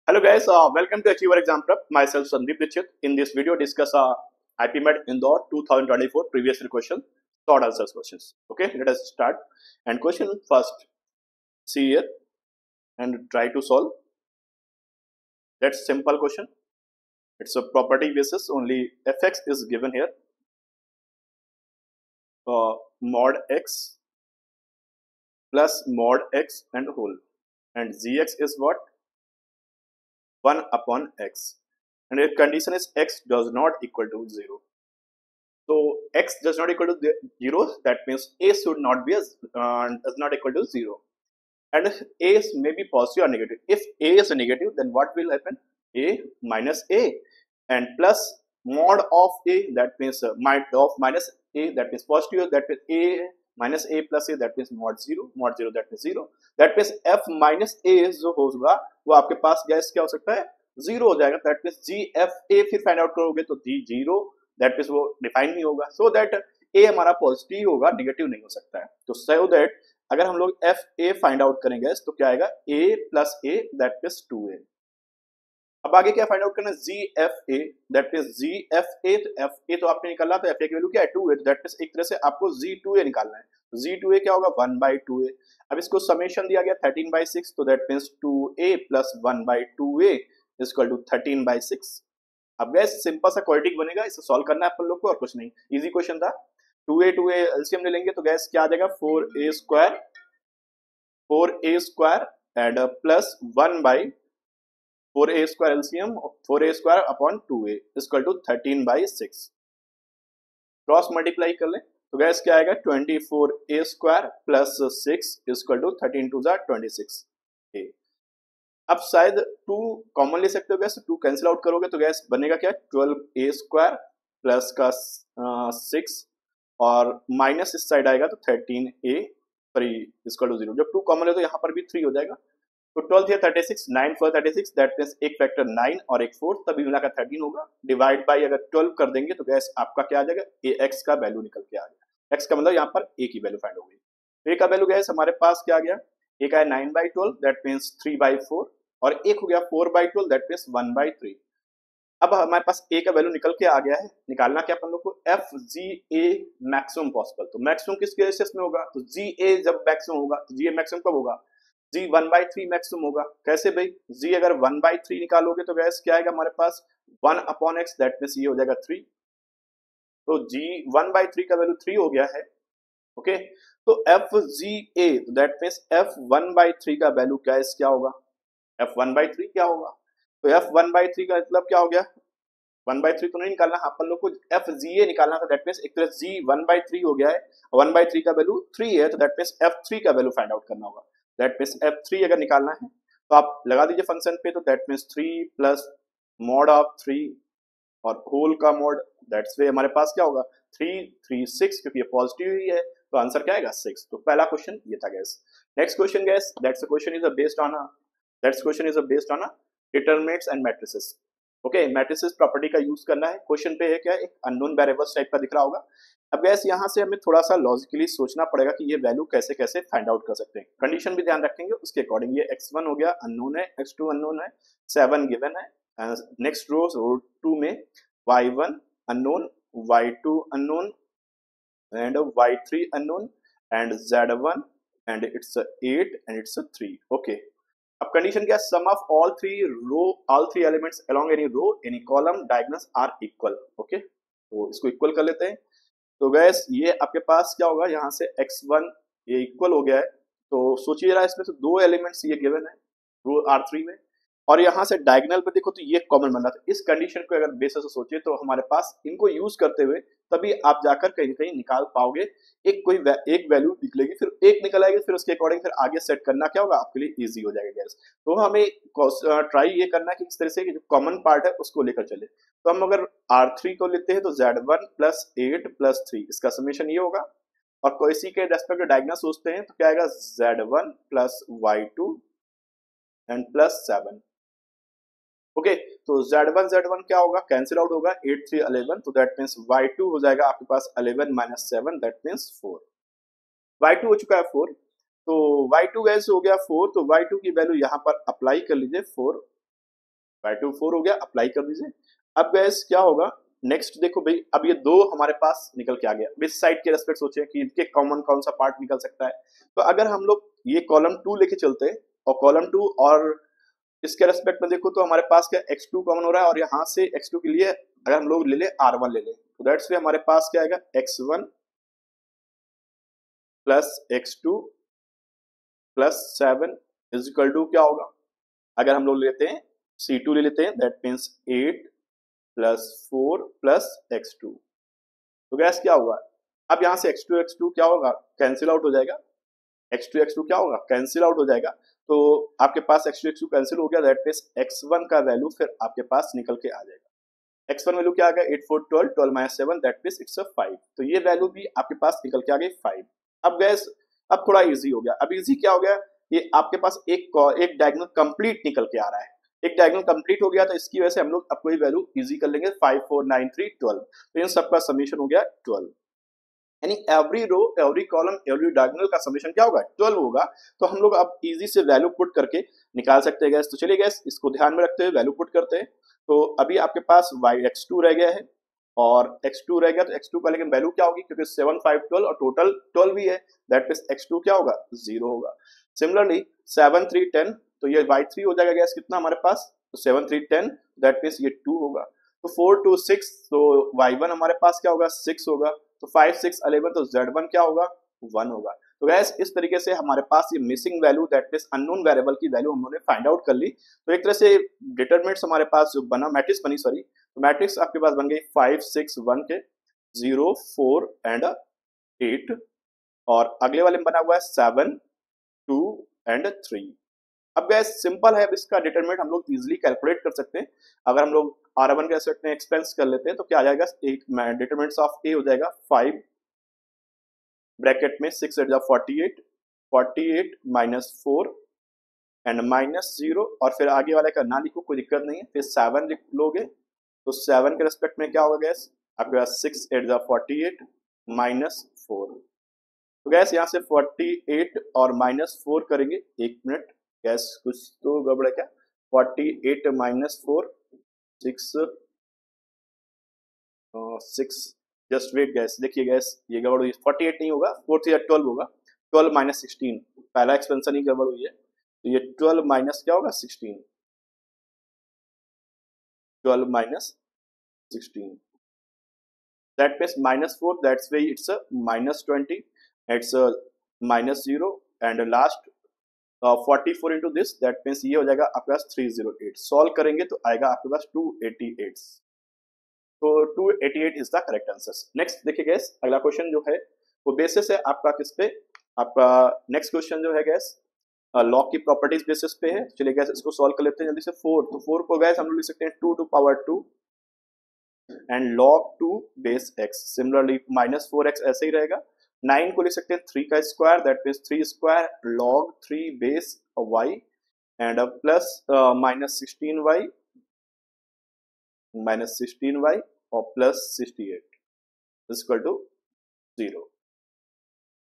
Hello guys, welcome to Achiever Exam Prep. Myself Sandeep Dixit. In this video, discuss IPMET Indore 2024 previous year question, short answers questions. Okay, let us start. And question first, see here and try to solve. That's simple question. It's a property basis. Only fx is given here. Mod x plus mod x and whole, and gx is what? 1 upon x. And if condition is x does not equal to 0. So x does not equal to 0, that means a should not be does not equal to 0. And if a is maybe positive or negative, if a is negative, then what will happen? A minus a, and plus mod of a, that means mod of minus a, that means positive, that means a minus a plus a, that means mod 0, that means 0. That means f minus a जो होगा वो आपके पास gas क्या हो सकता है? 0 हो जाएगा. That means g f a फिर फाइंड आउट करोगे तो d 0, that means वो डिफाइन नहीं होगा. So that a हमारा पॉजिटिव होगा, नेगेटिव नहीं हो सकता है. तो so that अगर हम लोग एफ ए फाइंड आउट करेंगे तो क्या आएगा? a plus a, that means 2a. अब आगे क्या फाइंड आउट करना है? G F A, that means G F A, तो एफ ए तो आपने निकाला, तो एफ ए की वैल्यू क्या है? 2a. तो दैट मीन्स एक तरह से आपको जी 2a निकालना है. तो जी 2a क्या होगा? 1/2a. अब इसको समेशन दिया गया 13/6, तो that means 2a plus 1/2a is equal to 13/6. अब गैस सिंपल सा क्वाड्रेटिक बनेगा, इसे सॉल्व करना है अपन लोग को, और कुछ नहीं. इजी क्वेश्चन था. 2a एलसीएम ले लेंगे तो गैस क्या आ जाएगा? 4a square and plus 1/4a square LCM 4a square upon 2a equal to 13/6. Cross multiply कर लें तो गैस क्या आएगा? 24a square plus 6 equal to 13 2 26a. अब शायद 2 कॉमन ले सकते हो गैस, 2 कैंसिल आउट करोगे तो गैस बनेगा क्या? 12a स्क्वायर प्लस का 6 और माइनस इस साइड आएगा तो 13a 3 इक्वल टू 0. जब 2 कॉमन है तो यहाँ पर भी 3 हो जाएगा. तो 12 है 36, 9 4 36, दैट मींस एक फैक्टर 9 और एक 4, तभी मिलाकर 13 होगा. डिवाइड बाय अगर 12 कर देंगे तो गैस आपका क्या आ जाएगा? x का वैल्यू निकल के आ गया. x का मतलब यहाँ पर a की वैल्यू फाइंड हो गई. a का वैल्यू गैस हमारे पास क्या आ गया? एक आया 9/12, दैट मींस 3/4, और एक हो गया 4/12, दैट मींस 1/3. अब हमारे पास a का वैल्यू निकल के आ गया है. निकालना क्या अपन लोग को? एफ जी ए मैक्सिमम पॉसिबल. तो मैक्सिमम किस केसेस में होगा? तो जी ए जब मैक्सिमम होगा तो जी ए मैक्सिमम कब होगा? जी 1/3 मैक्सिमम होगा. कैसे भाई? जी अगर 1/3 निकालोगे तो गैस क्या आएगा हमारे पास? 1 अपॉन एक्स, दैट मींस ये हो जाएगा 3. तो जी 1/3 का वैल्यू 3 हो गया है. ओके, तो F G A, that means F 1/3 का वैल्यू क्या होगा? एफ 1/3 क्या होगा? तो एफ 1/3 का मतलब क्या हो गया? 1/3 तो नहीं निकालना, अपन लोग को एफ जी ए निकालना था. दैट मींस एक तरह जी 1/3 हो गया है, 1/3 का वैल्यू 3 है, तो दैट मींस एफ 3 का वैल्यू फाइंड आउट करना होगा. दैट मींस एफ 3 अगर निकालना है तो आप लगा दीजिए फंक्शन पे. तो that means 3 plus mod of 3 और होल का मॉड, दैट्स वे हमारे पास क्या होगा? 3 3 6, क्योंकि ये पॉजिटिव ही है तो आंसर क्या आएगा? 6. तो पहला क्वेश्चन ये था guys. Next question gas, that's question is based on determinants and matrices. Okay, matrices property का यूज करना है. क्वेश्चन पे है क्या? एक अननोन वेरिएबल्स टाइप का दिख रहा होगा. अब गैस यहाँ से हमें थोड़ा सा लॉजिकली सोचना पड़ेगा कि ये वैल्यू कैसे कैसे फाइंड आउट कर सकते हैं. कंडीशन भी ध्यान रखेंगे उसके अकॉर्डिंग. ये x1 हो गया अननोन है, x2 अननोन है, 7 गिवन है. नेक्स्ट रो 2 में y1 unknown, y2 unknown and y3 unknown and z1 and it's 8 and it's 3. Okay, अब कंडीशन क्या? Sum of all three elements along any row any column diagonals are equal. Okay, तो इसको equal कर लेते हैं. तो gas ये आपके पास क्या होगा? यहाँ से x1 ये इक्वल हो गया है. तो सोचिए जरा, इसमें से 2 एलिमेंट्स ये गिवन है रो R3 में, और यहाँ से डायगोनल पे देखो तो ये कॉमन बन रहा था. इस कंडीशन को अगर बेसिस से सोचिए तो हमारे पास इनको यूज करते हुए तभी आप जाकर कहीं कहीं निकाल पाओगे. एक वैल्यू निकलेगी, फिर एक निकल आएगी, फिर उसके अकॉर्डिंग फिर आगे सेट करना क्या होगा आपके लिए? इजी हो जाएगा गैस. तो हमें ट्राई ये करना है कि किस तरह से जो कॉमन पार्ट है उसको लेकर चले. तो हम अगर R3 को लेते हैं तो Z1 प्लस 8 प्लस 3, इसका समेशन ये होगा. और कोई सी के रेस्पेक्ट में डायगोनल सोचते हैं तो क्या आएगा? Z1 plus y2 and plus 7. Okay, तो Z1 क्या होगा? कैंसिल आउट होगा. 8 3 11, तो दैट मींस y2 हो जाएगा आपके पास 11 माइनस 7, दैट मींस 4. y2 हो चुका है 4. तो y2 गैस हो गया 4, तो y2 की वैल्यू यहाँ पर अप्लाई कर लीजिए 4. 5/4 हो गया, अप्लाई कर दीजिए। अब गैस क्या होगा नेक्स्ट, देखो भाई अब ये दो हमारे पास निकल के आ गया। इस साइड के रेस्पेक्ट सोचे कि इनके कॉमन कौन सा पार्ट निकल सकता है। तो अगर हम लोग ये कॉलम 2 लेके चलते हैं और कॉलम 2 और इसके रेस्पेक्ट में देखो तो हमारे पास क्या x2 कॉमन हो रहा है, और यहाँ से x2 के लिए अगर हम लोग ले ले r1 ले ले तो दैट्स वे हमारे पास क्या आएगा x1 plus x2 plus 7 is equal to क्या होगा, अगर हम लोग लेते हैं c2 ले लेते हैं that means 8 plus 4 plus x2। तो गैस क्या हुआ, अब यहाँ से x2 क्या होगा, कैंसिल आउट हो जाएगा। x2 क्या होगा, कैंसिल आउट हो जाएगा। तो आपके पास x2 कैंसिल हो गया, दैट मीन्स x1 का वैल्यू फिर आपके पास निकल के आ जाएगा। x1 वैल्यू क्या आ गया, 8 4 12 12 माइनस 7 दैट मीन्स इट्स 5। तो ये वैल्यू भी आपके पास निकल के आ गई 5। अब गैस अब थोड़ा इजी हो गया। अब इजी क्या हो गया, ये आपके पास एक डायगोनल कंप्लीट निकल के आ रहा है। एक डायगोनल कंप्लीट हो गया तो इसकी वजह से हम लोग अब कोई वैल्यू इजी कर लेंगे, 5 4 9 3 12। तो इन सबका समीशन हो गया 12, यानी every row every column every diagonal का समीशन क्या होगा 12 होगा। तो हम लोग अब इजी से वैल्यू पुट करके निकाल सकते हैं गैस। तो चलिए गैस इसको ध्यान में रखते हुए वैल्यू पुट करते हैं। तो अभी आपके पास x2 रह गया है और x2 रह गया, तो x2 का लेकिन वैल्यू क्या होगी, क्योंकि 7 5 12 और टोटल 12 ही है, दैट मीन्स x2 क्या होगा 0 होगा। सिमिलरली 7 3 10, तो ये y3 हो जाएगा गैस कितना हमारे पास, तो 7 3 10 दैट मीन्स ये 2 होगा। तो 4 2 6, तो y1 हमारे पास क्या होगा 6 होगा। तो 5 6 11, तो z1 क्या होगा 1 होगा। तो गैस इस तरीके से हमारे पास ये missing value that means unknown variable की वैल्यू हमने फाइंड आउट कर ली। तो एक तरह से डिटरमिनेंट्स हमारे पास जो बना मैट्रिक्स बनी, सॉरी तो मैट्रिक्स आपके पास बन गई 5 6 1 के 0 4 एंड 8, और अगले वाले में बना हुआ है 7 2 एंड 3। अब गैस सिंपल है, अब इसका डिटरमिनेंट हम लोग इजीली कैलकुलेट कर सकते हैं। अगर हम लोग R1 के एस्पेक्ट में एक्सपेंस कर लेते हैं तो क्या आ जाएगा, एक डिटरमिनेंट्स ऑफ A हो जाएगा 5 ब्रैकेट में 6 8 48 48 माइनस 4 एंड माइनस 0, और फिर आगे वाले का ना लिखो कोई दिक्कत नहीं है, फिर 7 लिख लोगे तो 7 के रेस्पेक्ट में क्या होगा गैस, आपके पास 6 8 48 माइनस 4। तो गैस यहाँ से 48 और माइनस 4 करेंगे, एक मिनट गैस कुछ तो गड़बड़ है क्या, 48 माइनस 4 6 6, जस्ट वेट गैस, देखिए गैस ये गड़बड़ हुई, 48 नहीं होगा, 4 3 12 होगा, 12 माइनस 16, पहला एक्सपेंशन ही गड़बड़ हुई है। तो ये 12 माइनस क्या होगा 16, 12 minus 16 that means minus 4, that's way it's minus 20, it's minus 0 and last 44 into this that means ये हो जाएगा आपके पास 308। सॉल्व करेंगे तो आएगा आपके पास 288। तो 288 is the correct answer. Next देखिए गैस अगला क्वेश्चन जो है वो बेसिस है आपका किस पे, आपका नेक्स्ट क्वेश्चन जो है गैस लॉग की प्रॉपर्टीज बेसिस पे है। चलिए गैस इसको सॉल्व कर लेते हैं जल्दी से। 4, तो 4 को गैस हम लोग लिख सकते हैं 2 to power 2 and log 2 base x। Similarly minus 4x ऐसे ही रहेगा। 9 को लिख सकते हैं 3 का square that means 3 square log 3 base y and plus minus 16y और plus 68 is equal to 0.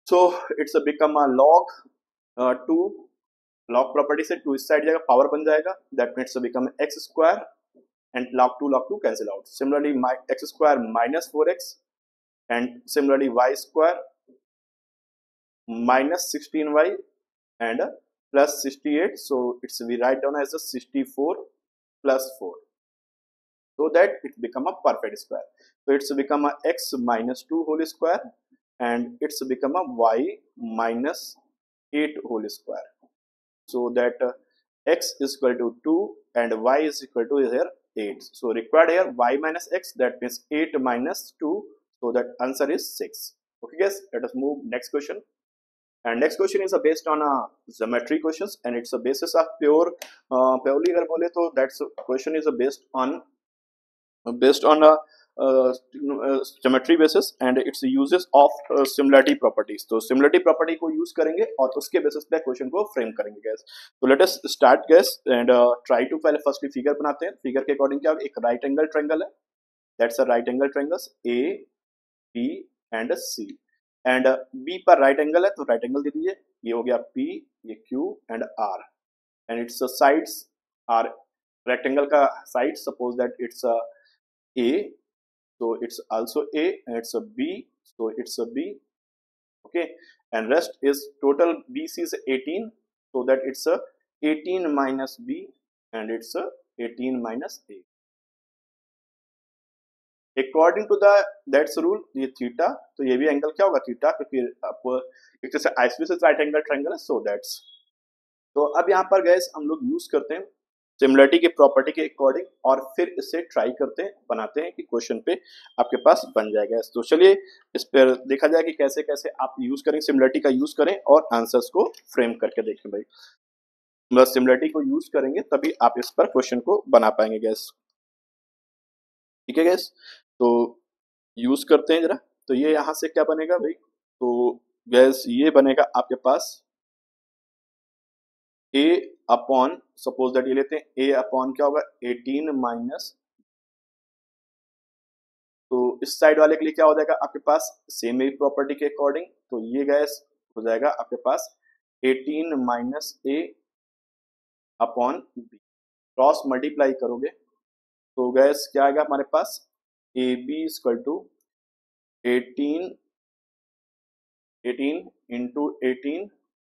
So it's a become a log 2, log property से 2 इस साइड जाएगा, पावर बन जाएगा, that means become x square and log 2 cancel out. Similarly x square minus 4x and similarly y square minus 16y and plus 68, so it's we write down as a 64 plus 4, so that it become a perfect square. So it's become a x minus 2 whole square and it's become a y minus 8 whole square, so that x is equal to 2 and y is equal to here 8. So required here y minus x, that means 8 minus 2, so that answer is 6. Okay guys, let us move next question. And next question is based on geometry questions and it's a basis of purely अगर बोले तो that's question is based on geometry basis and it's uses of similarity properties. तो similarity property को use करेंगे और उसके basis पे question को फ्रेम करेंगे गैस। तो let us start guys and try to, पहले फर्स्ट फिगर बनाते हैं। फिगर के अकॉर्डिंग क्या एक राइट एंगल ट्रायंगल है, that's a right angle triangles A B and C, and B पर राइट एंगल है तो राइट एंगल दे दीजिए, ये हो गया पी, ये Q and R, and its sides are rectangle का side, suppose that it's a A, so it's also A, and it's a B, so it's a B, okay, and rest is total BC is 18, so that it's a 18 minus B, and it's a 18 minus A. According to the that's rule, ये theta, तो ये भी angle क्या होगा theta, क्योंकि आप एक तरह से आइसोसेलेस राइट एंगल ट्रायंगल है, सो दैट्स। तो अब यहाँ पर गैस हम लोग यूज करते हैं सिमिलरिटी की प्रॉपर्टी के अकॉर्डिंग, और फिर इसे ट्राई करते हैं, बनाते हैं कि क्वेश्चन पे आपके पास बन जाएगा। तो चलिए इस पर देखा जाए कि कैसे कैसे आप यूज करें, सिमिलरिटी का यूज करें और आंसर्स को फ्रेम करके देखें भाई। बस सिमिलरिटी को यूज करेंगे तभी आप इस पर क्वेश्चन को बना पाएंगे गैस, ठीक है गैस। तो यूज करते हैं जरा, तो ये यहां से क्या बनेगा भाई, तो गैस ये बनेगा आपके पास a अपॉन, सपोज दैट ये लेते हैं a अपॉन क्या होगा 18 माइनस, तो इस साइड वाले के लिए क्या हो जाएगा आपके पास सेम ही प्रॉपर्टी के अकॉर्डिंग, तो ये गैस हो जाएगा आपके पास 18 minus a upon b, cross multiply करोगे तो गैस क्या आएगा हमारे पास A B equal to 18 into 18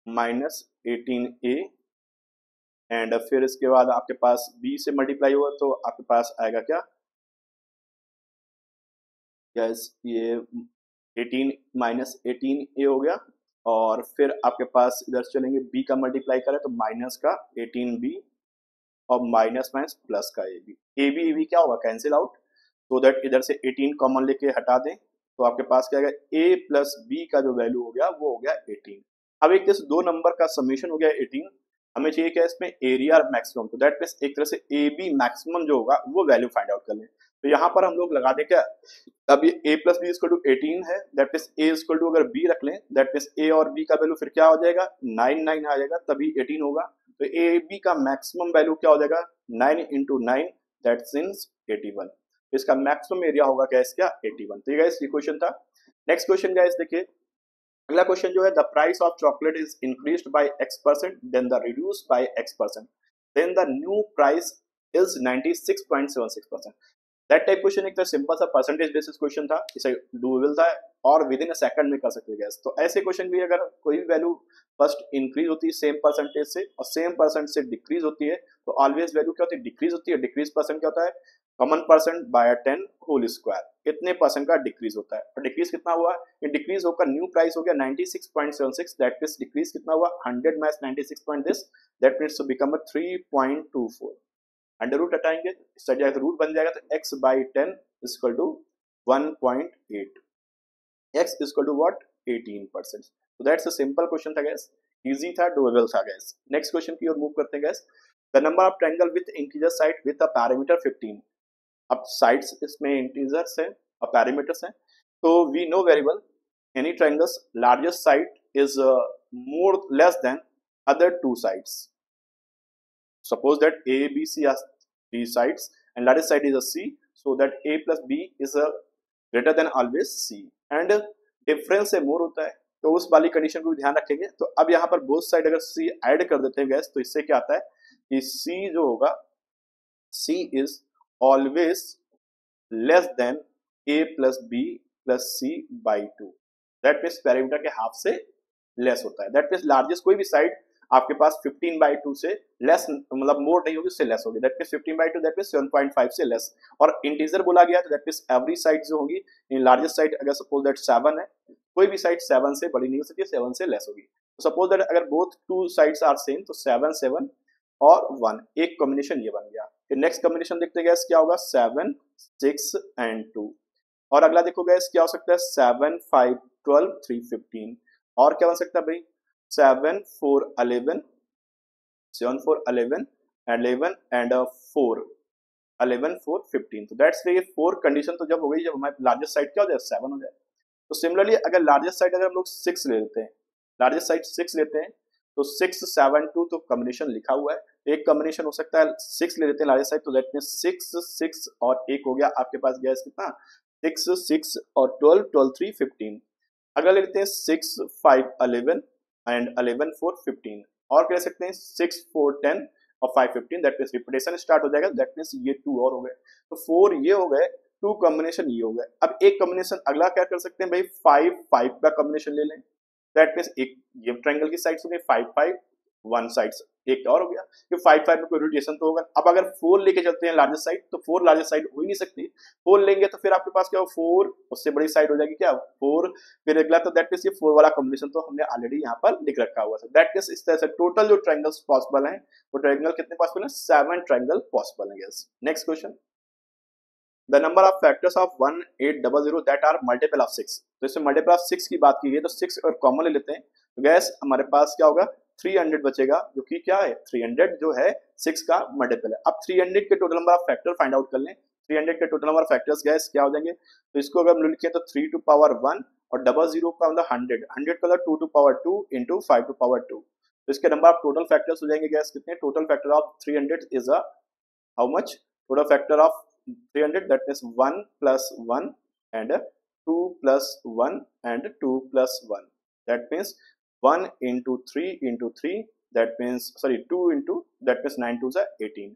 minus 18a, and फिर इसके बाद आपके पास b से मल्टीप्लाई हुआ तो आपके पास आएगा क्या गैस, ये 18 माइनस 18a हो गया, और फिर आपके पास इधर चलेंगे b का मल्टीप्लाई करें तो माइनस का 18b और माइनस माइनस प्लस का ए बी क्या होगा कैंसिल आउट, तो दैट इधर से 18 कॉमन लेके हटा दें तो आपके पास क्या आएगा a प्लस बी का जो वैल्यू हो गया वो हो गया 18। अब एक तरह से दो नंबर का समेशन हो गया 18, हमें चाहिए क्या इसमें एरिया और मैक्सिमम, तो दैट मीन्स एक तरह से ए बी मैक्सिमम जो होगा वो वैल्यू फाइंड आउट कर लें। तो यहाँ पर हम लोग लगा दें क्या, अब ये a plus B equal to 18 है, that means a equal to अगर b रख लें दैट मीन्स a और b का वैल्यू फिर क्या हो जाएगा 9 आ जाएगा, तभी 18 होगा। तो a b का मैक्सिमम वैल्यू क्या हो जाएगा 9 इंटू 9 दैट मीन्स 81, इसका मैक्सिमम एरिया होगा गैस क्या 81। तो ये गैस ये क्वेश्चन था। नेक्स्ट क्वेश्चन गैस देखिए, अगला क्वेश्चन जो है the price of chocolate is increased by x%, then the reduced by x%, then the new price is 96.76%। That type question एक तरह सिंपल सा परसेंटेज बेसिस क्वेश्चन था, इसे डूएबल था और विद इन अ सेकंड में कर सकते हैं गैस। तो ऐसे क्वेश्चन भी अगर कोई भी वैल्यू फर्स्ट इंक्रीज होती है सेम परसेंटेज से और सेम परसेंट से डिक्रीज होती है तो ऑलवेज वैल्यू क्या होती है डिक्रीज होती है। डिक्रीज परसेंट क्या होता है common percent by 10 whole square, इतने परसेंट का डिक्रीज होता है। और डिक्रीज कितना हुआ, ये डिक्रीज होकर न्यू प्राइस हो गया 96.76, दैट मींस डिक्रीज कितना हुआ 100 minus 96 point this, that means to become 3.24। Under root हटाएंगे इसका जाएगा रूट बन जाएगा तो x by 10 equal to 1.8, x equal to what 18%। तो दैट्स अ सिंपल क्वेश्चन था गैस, इजी था डूएबल था गैस। नेक्स्ट क्वेश्चन की ओर मूव करते हैं guys, the number of triangle with integer side with a parameter 15। अब साइड्स इसमें इंटीजर्स हैं और पैरामीटर्स हैं, तो we know very well any triangles largest side is more less than other two sides. Suppose that A, B, C are three sides and largest side is a C, so that A plus B is a greater than always C, and difference से more होता है तो उस वाली condition को भी ध्यान रखेंगे। तो अब यहाँ पर बोथ साइड अगर C ऐड कर देते हैं गैस तो इससे क्या आता है कि C जो होगा C is always less than A plus B plus C by 2, that means parameter के हाफ से लेस होता है। दैट मीन्स लार्जेस्ट कोई भी साइड आपके पास 15/2 से लेस मतलब मोर नहीं होगी उससे लेस होगी, दैट मींस 15/2 दैट मींस 7.5 से लेस। और इंटीजर बोला गया तो दैट मींस एवरी साइड जो होगी इन लार्जेस्ट साइड अगर सपोज दैट 7 है कोई भी साइड 7 से बड़ी नहीं हो सकती, 7 से लेस होगी। तो सपोज दैट अगर both two sides are same तो 7 7 और 1 एक कॉम्बिनेशन ये बन गया। फिर नेक्स्ट कॉम्बिनेशन देखते हैं गैस क्या होगा 7 6 एंड 2, और अगला देखो गैस क्या हो सकता है 7 5 12 3 15, और क्या बन सकता है भाई 7 4 11 7 4 11 11 एंड 4 11 4 15। तो दैट्स ये 4 कंडीशन तो जब हो गई जब हमारे लार्जेस्ट साइड क्या हो जाए 7 हो जाए। तो सिमिलरली अगर लार्जेस्ट साइड अगर हम लोग 6 ले लेते हैं, लार्जेस्ट साइड 6 लेते हैं तो 6 7 2 तो कॉम्बिनेशन लिखा हुआ है, एक कॉम्बिनेशन हो सकता है 6 ले लेते हैं लार्जेस्ट साइड तो दैट मींस 6 6 और 1 हो गया आपके पास गैस कितना 6 6 और 12 12 3 15। अगला लेते हैं 6 5 11 एंड 11 4 15, और कह सकते हैं 6 4 10 और 515, दैट मीन्स रिपीटेशन स्टार्ट हो जाएगा, दैट मीन्स ये 2 और हो गए, तो 4 ये हो गए, 2 कॉम्बिनेशन ये हो गए। अब एक कॉम्बिनेशन अगला क्या कर सकते हैं भाई, 5 5 का कॉम्बिनेशन ले लें, दैट मीन्स एक ये ट्रायंगल की साइड्स हो गई 5 5, वन साइड एक और हो गया, कि 5 5 में कोई रोटेशन तो होगा। अब अगर 4 लेके चलते हैं लार्जेस्ट साइड, तो 4 लार्जेस्ट साइड हो ही नहीं सकती, 4 लेंगे तो फिर आपके पास क्या हो, 4 उससे बड़ी साइड हो जाएगी क्या, 4 फिर अगला, तो दैट मीन्स ये 4 वाला कॉम्बिनेशन तो हमने ऑलरेडी यहाँ पर लिख रखा हुआ है। दैट मीन्स इस तरह से टोटल जो ट्रायंगल्स पॉसिबल हैं वो ट्रायंगल कितने पॉसिबल हैं, 7 ट्रायंगल पॉसिबल हैं। Yes, next question, the number of factors of 1800 that are multiple of 6। तो इसमें मल्टीपल ऑफ 6 की बात की गई, तो 6 और कॉमन ले लेते हैं, तो गैस हमारे पास क्या होगा, 300 बचेगा, जो कि क्या है 300 जो है 6 का मल्टीपल है। अब 300 के total number of factor find out कर लें, 300 के total number of factors gas क्या हो जाएंगे, तो इसको अगर हम लिखें तो 3 टू पावर 1 और 00 का मतलब 100, 100 का 2 to power 2 into 5 to power 2, तो इसके नंबर ऑफ टोटल फैक्टर्स हो जाएंगे गैस कितने, total factor of 300 is a how much, total factor of 300 that means 1 plus 1 and 2 plus 1 and 2 plus 1, that means 1 into 3 into 3, that means sorry 2 into, that means 9 2s are 18,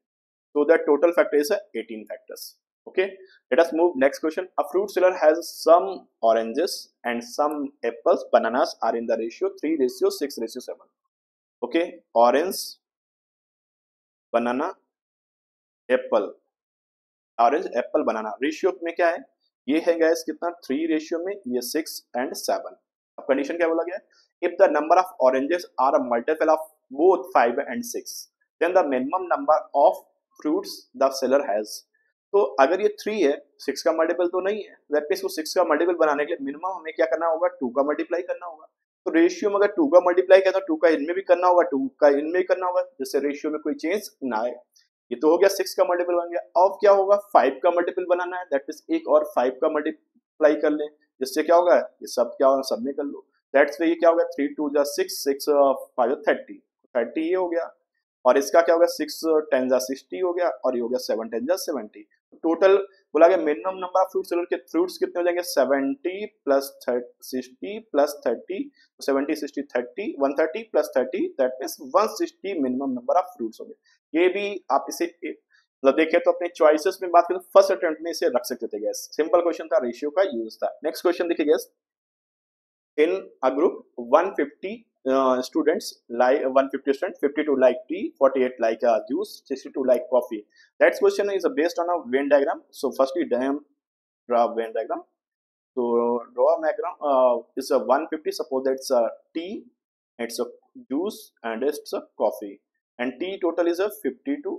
so the total factor is 18 factors. Okay, let us move next question. A fruit seller has some oranges and some apples, bananas are in the ratio 3:6:7. Okay, orange, banana, apple, orange apple banana ratio में क्या है, ये है gas कितना 3 ratio में, ये 6 and 7। अब condition क्या बोला गया, if the number of oranges are a multiple of both 5 and 6 then the minimum number of fruits the seller has. तो अगर ये 3 है, 6 का मल्टीपल तो नहीं है, दैट मींस वो 6 का मल्टीपल बनाने के लिए मिनिमम हमें क्या करना होगा, 2 का मल्टीप्लाई करना होगा। तो रेशियो में अगर 2 का मल्टीप्लाई किया तो 2 का इनमें भी करना होगा, 2 का इनमें भी करना होगा, जिससे रेशियो में कोई चेंज ना आए। ये तो हो गया 6 का मल्टीपल बन गया। अब क्या होगा, 5 का मल्टीपल बनाना है, दैट मींस एक और 5 का मल्टीप्लाई कर लें, जिससे क्या होगा, ये सब क्या होगा, सब में कर लो, दैट्स ये क्या होगा 3 2 जा 6 6 5 30 30 ये हो गया, और इसका क्या होगा 6 10 जा 60 हो गया, और ये हो गया 7 10 जा 70। टोटल बोला गया मिनिमम नंबर ऑफ फ्रूट्स के फ्रूट्स कितने हो जाएंगे, 70 plus 60 plus 30, 70 60 30 130 plus 30, that means 160 minimum number of fruits होंगे। ये भी आप इसे मतलब देखें तो अपने चॉइसेस में बात करें तो फर्स्ट अटेम्प्ट में इसे रख सकते थे गैस, सिंपल क्वेश्चन था, रेशियो का यूज था। नेक्स्ट क्वेश्चन देखिए gas, in a group 150 students, like 150 students, 52 like tea, 48 like juice, 62 like coffee. That question is based on a Venn diagram. So firstly draw Venn diagram. So draw a diagram, it's a 150, suppose that's a tea, it's a juice and it's a coffee, and tea total is a 52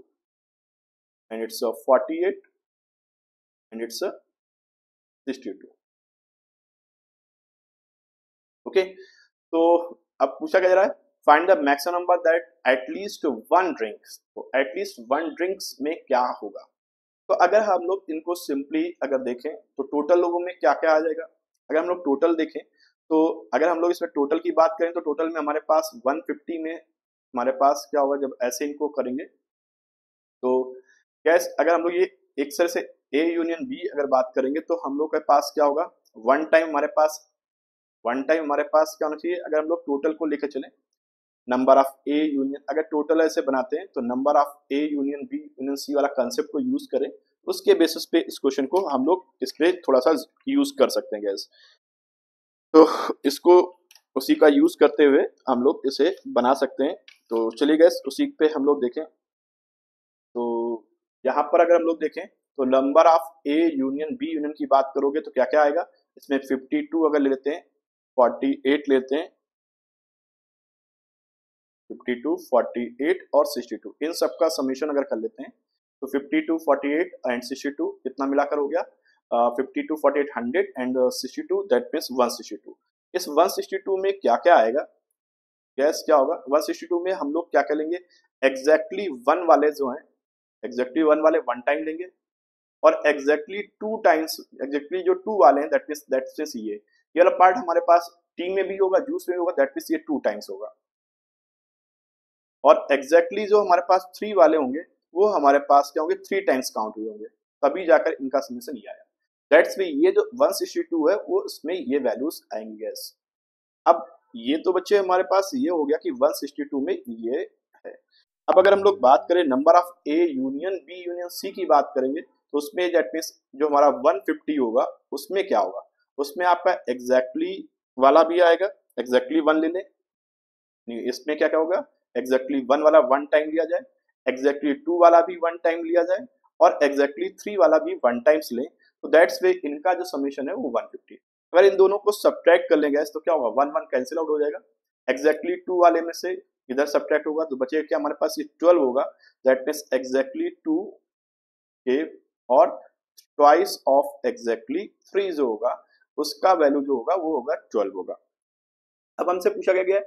and it's a 48 and it's a 62. Okay, तो अब पूछा क्या जा रहा है, find the maximum number that at least one drinks. तो at least one drinks में क्या होगा, तो अगर हम लोग इनको सिंपली अगर देखें तो टोटल लोगों में क्या क्या आ जाएगा, अगर हम लोग टोटल देखें तो अगर हम लोग इसमें टोटल की बात करें तो टोटल में हमारे पास 150 में हमारे पास क्या होगा, जब ऐसे इनको करेंगे तो गैस अगर हम लोग ये एक तरह से ए यूनियन बी अगर बात करेंगे तो हम लोग के पास क्या होगा, वन टाइम हमारे पास क्या होना चाहिए, अगर हम लोग टोटल को लेकर चलें नंबर ऑफ ए यूनियन, अगर टोटल ऐसे बनाते हैं तो number of A union B union C वाला कंसेप्ट को यूज करें, उसके बेसिस पे इस क्वेश्चन को हम लोग इस पे थोड़ा सा यूज कर सकते हैं गैस। तो इसको उसी का यूज करते हुए हम लोग इसे बना सकते हैं। तो चलिए गैस उसी पे हम लोग देखें, तो यहाँ पर अगर हम लोग देखें तो number of A union B union की बात करोगे तो क्या क्या आएगा, इसमें 52 अगर ले लेते हैं, 48 लेते हैं, 52 48 और 62, इन सब का समीशन अगर कर लेते हैं तो 52 48 एंड 62 कितना मिलाकर हो गया, 52 48 100 एंड 62 दैट मींस 162। इस 162 में क्या क्या आएगा, गैस क्या होगा, 162 में हम लोग क्या कर लेंगे, एग्जैक्टली वन वाले जो हैं, एग्जैक्टली वन वाले वन टाइम लेंगे, और एग्जैक्टली टू टाइम्स, एग्जैक्टली जो टू वाले हैं दैट मींस ये वाला पार्ट हमारे पास टी में भी होगा, जूस में भी होगा, दैट मींस ये 2 टाइम्स होगा, और एग्जैक्टली जो हमारे पास 3 वाले होंगे वो हमारे पास क्या होंगे, 3 टाइम्स काउंट हुए होंगे, तभी जाकर इनका समीशन ये आया। दैट्स वे ये जो 162 है वो इसमें ये वैल्यूज आएंगी गैस। अब ये तो बच्चे हमारे पास ये हो गया कि 162 में ये है। अब अगर हम लोग बात करें number of A union B union C की बात करेंगे तो उसमें दैट मीन्स जो हमारा 150 होगा उसमें क्या होगा, उसमें आपका एग्जैक्टली वाला भी आएगा, एग्जैक्टली 1 ले लें, इसमें क्या क्या होगा, एग्जैक्टली 1 वाला 1 टाइम लिया जाए, एग्जैक्टली 2 वाला भी 1 टाइम लिया जाए और एग्जैक्टली 3 वाला भी 1 टाइम्स लें, तो दैट्स वे इनका जो समीशन है वो 150। अगर इन दोनों को सब्ट्रैक्ट कर लेंगे तो क्या होगा, 1 1 कैंसिल आउट हो जाएगा, एग्जैक्टली 2 वाले में से इधर सब्ट्रैक्ट होगा तो बचेगा क्या हमारे पास, ये 12 होगा, दैट मीन्स एग्जैक्टली 2 के और ट्वाइस ऑफ एग्जैक्टली 3 जो होगा उसका वैल्यू जो होगा वो होगा 12 होगा। अब हमसे पूछा गया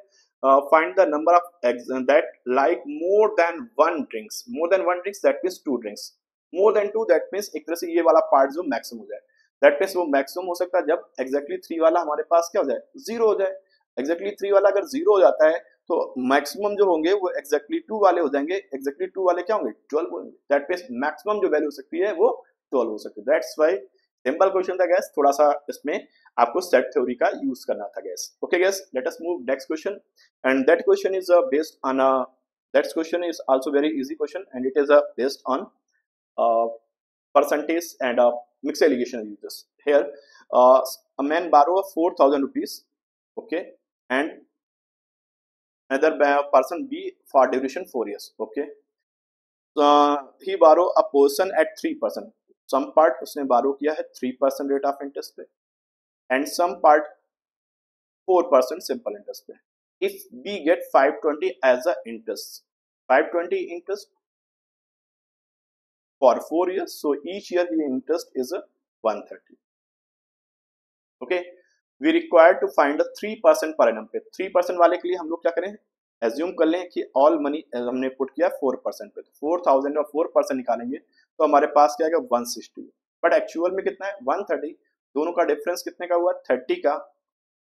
find the number of eggs that like more than one drinks, more than one drinks that means 2 drinks, more than 2 that means एक तरह से ये वाला पार्ट जो मैक्सिमम हो जाए, that means वो मैक्सिमम हो सकता है जब exactly 3 वाला हमारे पास क्या हो जाए, 0 हो जाए, exactly 3 वाला अगर 0 हो जाता है तो मैक्सिमम जो होंगे वो exactly 2 वाले हो जाएंगे, exactly 2 वाले क्या होंगे 12 होंगे, that means मैक्सिमम जो वैल्यू हो सकती है वो 12 हो सकती है। दैट्स वाई सिंपल क्वेश्चन था गैस, थोड़ा सा इसमें आपको सेट थ्योरी का यूज करना था gas. Okay gas, let us move next question and that question is based on that question is also very easy question and it is based on percentage and mixed allegation uses. Here a man borrow 4,000 rupees, okay, and another person B for duration 4 years, okay, so he borrow a portion at 3%, some part उसने borrow किया है 3% rate of interest पे and some part 4% simple interest पे। If we get 520 as a interest, 520 interest for 4 years, so each year the interest is a 130. Okay, we required to find a 3% per annum पे, 3% वाले के लिए हम लोग क्या करें, एज्यूम कर लें कि ऑल मनी हमने पुट किया 4% पे, तो 4000 और 4% निकालेंगे तो हमारे पास क्या आएगा 160, बट एक्चुअल में कितना है 130, दोनों का डिफरेंस कितने का हुआ 30 का,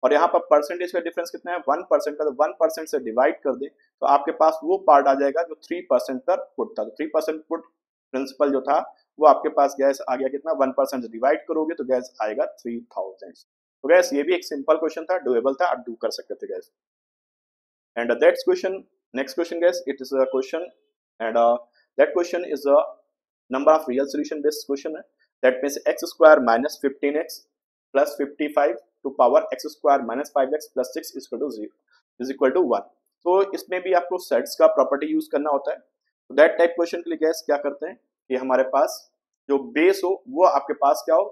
और यहाँ पर परसेंटेज का डिफरेंस कितना है 1% का, तो 1% से डिवाइड कर दे तो आपके पास वो पार्ट आ जाएगा जो 3% पर पुट था, तो 3% पुट प्रिंसिपल जो था वो आपके पास गैस आ गया कितना 1% से डिवाइड करोगे तो गैस आएगा 3000। तो गैस ये भी एक सिंपल क्वेश्चन था, डूएबल था, आप डू कर सकते थे guess. And that's question, next question guess, it is a question and that question is a number of real solution based question है, that means x² minus 15x plus 55 to power x² minus 5x plus 6 is equal to 1। तो इसमें भी आपको sets का property use करना होता है, तो दैट टाइप क्वेश्चन के लिए गैस क्या करते हैं कि हमारे पास जो बेस हो वो आपके पास क्या हो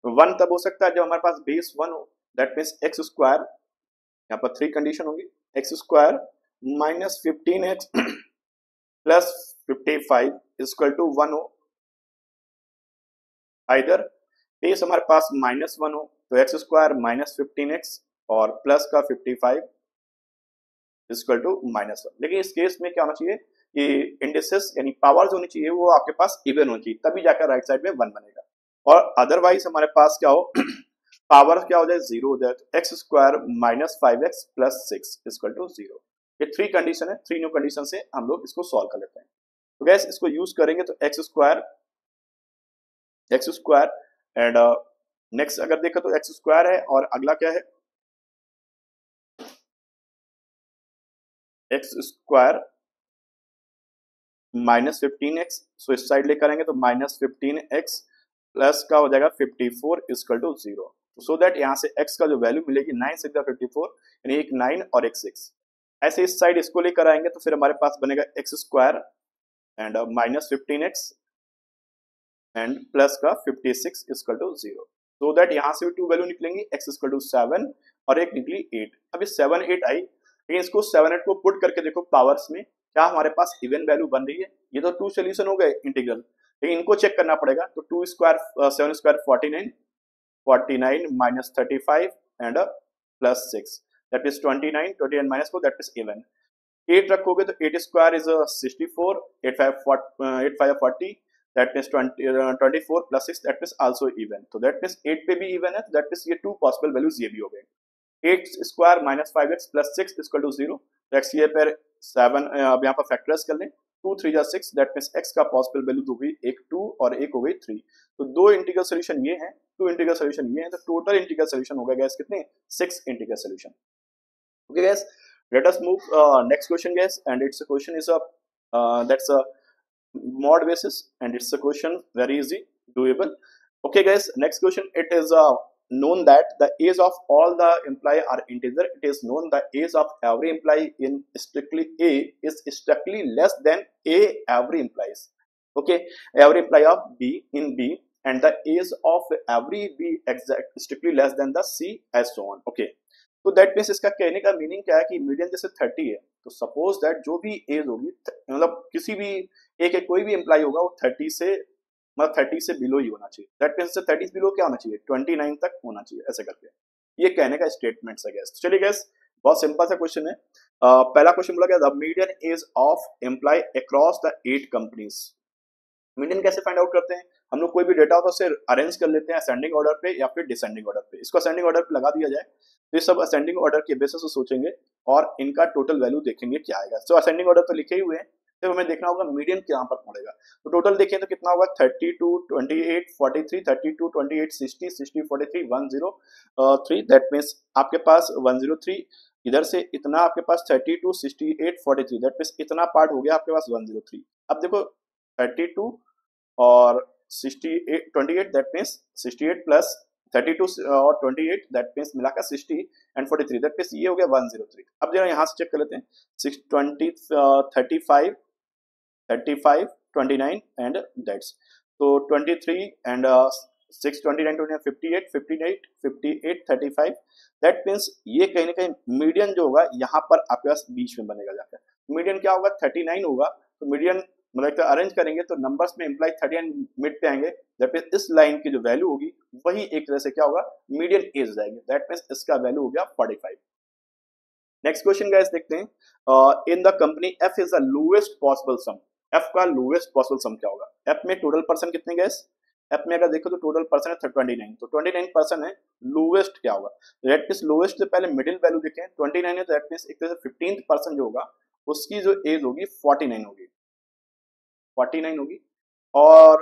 1 तब हो सकता है जब हमारे पास बेस 1 हो, दैट मीन्स x², यहाँ पर 3 कंडीशन होगी, x² minus 15x plus 55 is equal to 1 हो, आइदर बेस हमारे पास -1 हो तो x² minus 15x और प्लस का 55 इक्वल टू -1। लेकिन इस केस में क्या होना चाहिए कि इंडिसेस यानी पावर्स होनी चाहिए वो आपके पास इवन होनी चाहिए, तभी जाकर राइट साइड में 1 बनेगा, और अदरवाइज हमारे पास क्या हो पावर क्या हो जाए 0 हो जाए, तो x² minus 5x plus 6 equal to 0। ये 3 कंडीशन है, 3 न्यू कंडीशन से हम लोग इसको सॉल्व कर लेते हैं। तो गैस इसको यूज करेंगे तो x² एंड नेक्स्ट अगर देखो तो x² है और अगला क्या है x² minus 15x, सो इस साइड लेकर आएंगे तो -15x प्लस का हो जाएगा 54 इक्वल टू 0, सो दैट यहाँ से x का जो वैल्यू मिलेगी 9 6 54 यानी एक 9 और एक 6, ऐसे इस साइड इसको लेकर आएंगे तो फिर हमारे पास बनेगा x² and -15x and plus का 56 इक्वल टू 0, सो दैट यहाँ से भी 2 वैल्यू निकलेंगी, x इक्वल टू 7 और एक निकली 8। अभी 7 8 आई, लेकिन इसको 7 8 को पुट करके देखो पावर्स में क्या हमारे पास इवन वैल्यू बन रही है, ये तो 2 सोल्यूशन हो गए इंटीग्रल, लेकिन इनको चेक करना पड़ेगा, तो 2 square 7 square 49 minus 35 and plus 6 that is 29 minus 4 that is 11, 8 रखोगे तो 8² is 64, 8 5 40 that means 24 plus 6 that means also even, तो that means 8 पे भी even है, तो that means ये 2 possible values ये भी हो गए, 8² minus 5x plus 6 is equal to 0, तो x ये पर 7 अब यहाँ पर फैक्टराइज कर लें, 2 3 6 दैट मींस x का पॉसिबल वैल्यू हो गई एक 2 और एक हो गई 3, तो 2 इंटीग्रल सॉल्यूशन ये हैं, 2 इंटीग्रल सॉल्यूशन ये हैं, तो टोटल इंटीग्रल सॉल्यूशन हो गया गाइस कितने 6 integral solution. Okay guys, let us move next question guys, and it's a question is that's a mod basis and it's a question very easy doable. Okay guys, next question. It is known that the age of all the employee are integer. It is known the age of every employee in strictly A is strictly less than A every employees. Okay, every employee of B in B and the age of every B exact strictly less than the C as so on. Okay, तो that means इसका कहने का meaning क्या है कि median जैसे 30 है तो सपोज दैट जो भी एज होगी मतलब किसी भी एक कोई भी एम्प्लॉय होगा वो 30 से मतलब 30 से बिलो ही होना चाहिए। दैट मीन्स 30 बिलो क्या होना चाहिए 29 तक होना चाहिए ऐसे करके ये कहने का स्टेटमेंट है गैस। चलिए गैस बहुत सिंपल सा क्वेश्चन है। पहला क्वेश्चन बोला गया the median age of employ across the 8 companies. Median कैसे फाइंड आउट करते हैं हम लोग कोई भी डेटा होता है उसे अरेंज कर लेते हैं असेंडिंग ऑर्डर पे या फिर डिसेंडिंग ऑर्डर पे। इसको असेंडिंग ऑर्डर पे लगा दिया जाए तो ये सब असेंडिंग ऑर्डर के बेसिस से सोचेंगे और इनका टोटल वैल्यू देखेंगे क्या आएगा। तो असेंडिंग ऑर्डर तो लिखे ही हुए हैं तो हमें देखना होगा मीडियन कहाँ पर पड़ेगा। तो टोटल देखें तो कितना होगा 32 28 43 32 28 60 60 43 103 दैट मीन्स आपके पास 103 इधर से इतना आपके पास 32 68 43 दैट मीन्स इतना पार्ट हो गया आपके पास 103। अब देखो 32 और 68 28 दैट मीन्स 68 प्लस 32 और 28 दैट मीन्स मिलाकर 60 एंड 43 दैट मीन्स ये हो गया 103। अब जरा यहाँ से चेक कर लेते हैं 6 20 35 35 29 एंड दैट्स तो 23 एंड 6 29 29 58 58 58 35 दैट मीन्स ये कहीं ना कहीं मीडियन जो होगा यहाँ पर आपके पास बीच में बनेगा जाकर। मीडियन क्या होगा 39 होगा तो मीडियन मतलब अरेंज करेंगे तो नंबर्स में इम्प्लाई 39 मिड पे आएंगे दैट मीन्स इस लाइन की जो वैल्यू होगी वही एक तरह से क्या होगा मीडियन एज जाएगी दैट मीन्स इसका वैल्यू हो गया 45। नेक्स्ट क्वेश्चन गाइस देखते हैं in the company F is the lowest possible sum. F का लोएस्ट पॉसिबल सम क्या होगा। एफ में टोटल पर्सन कितने गैस एफ में अगर देखो तो टोटल पर्सन है 29 तो 29 पर्सन है लोएस्ट क्या होगा दैट मीन्स लोएस्ट से पहले मिडिल वैल्यू देखें 29 है तो दैट मीन्स एक तरह से 15th पर्सन जो होगा उसकी जो एज होगी 49 होगी 49 होगी और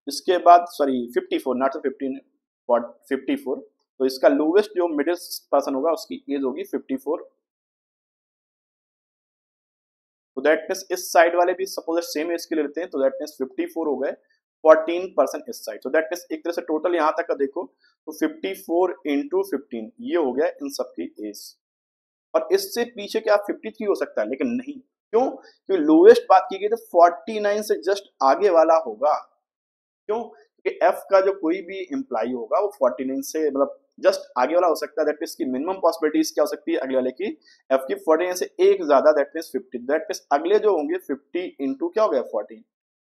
इसके बाद सॉरी 54 नॉट 15 54 तो इसका लोवेस्ट जो मिडिल पर्सन होगा उसकी एज होगी 54। तो दैट मीन्स इस साइड वाले भी सपोज सेम एज के लिए लेते हैं तो दैट मीन्स 54 हो गए 14% इस साइड। तो दैट मीन्स एक तरह से टोटल यहाँ तक का देखो तो 54 इंटू 15 ये हो गया इन सबकी एज। और इससे पीछे क्या 53 हो सकता है लेकिन नहीं क्यों क्योंकि लोएस्ट बात की गई तो 49 से जस्ट आगे वाला होगा। क्यों क्योंकि एफ का जो कोई भी एम्प्लॉय होगा वो 49 से मतलब जस्ट आगे वाला हो सकता है। दैट मीन्स की मिनिमम पॉसिबिलिटीज क्या हो सकती है अगले वाले की एफ की 49 से एक ज्यादा दैट मीन्स 50 दैट मीन्स अगले जो होंगे 50 इंटू क्या हो गया 40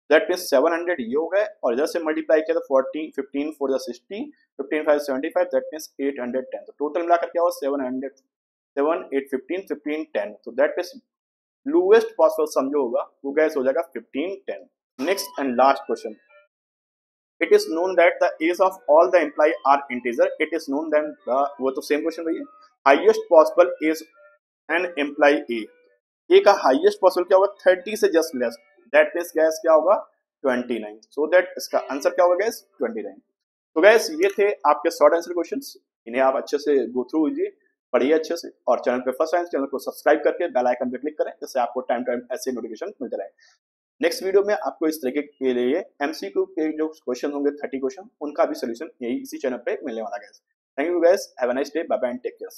दैट मीन्स 700 ये हो गए और इधर से मल्टीप्लाई किया तो 40 15 4 60 15 5 75 दैट मीन्स 810 तो टोटल मिलाकर क्या हुआ 700 7 8 15 15 10 तो that means lowest possible sum जो होगा वो गैस हो जाएगा 15 10। Next and last question it is known that the age of all the employee are integer. It is known that the वो तो सेम क्वेश्चन भैया highest possible age an employee A का highest possible क्या होगा 30 से just less that means guess क्या होगा 29 so that इसका आंसर क्या होगा गैस 29। तो गैस ये थे आपके शॉर्ट आंसर क्वेश्चंस इन्हें आप अच्छे से गो थ्रू कीजिए पढ़िए अच्छे से और चैनल पे फर्स्ट टाइम चैनल को सब्सक्राइब करके बेल आइकन पे क्लिक करें जिससे आपको टाइम टाइम ऐसे नोटिफिकेशन मिलते रहे। नेक्स्ट वीडियो में आपको इस तरीके के लिए एमसीक्यू के जो क्वेश्चन होंगे 30 क्वेश्चन उनका भी सोल्यूशन यही इसी चैनल पे मिलने वाला है। Thank you guys have a nice day bye bye and take care.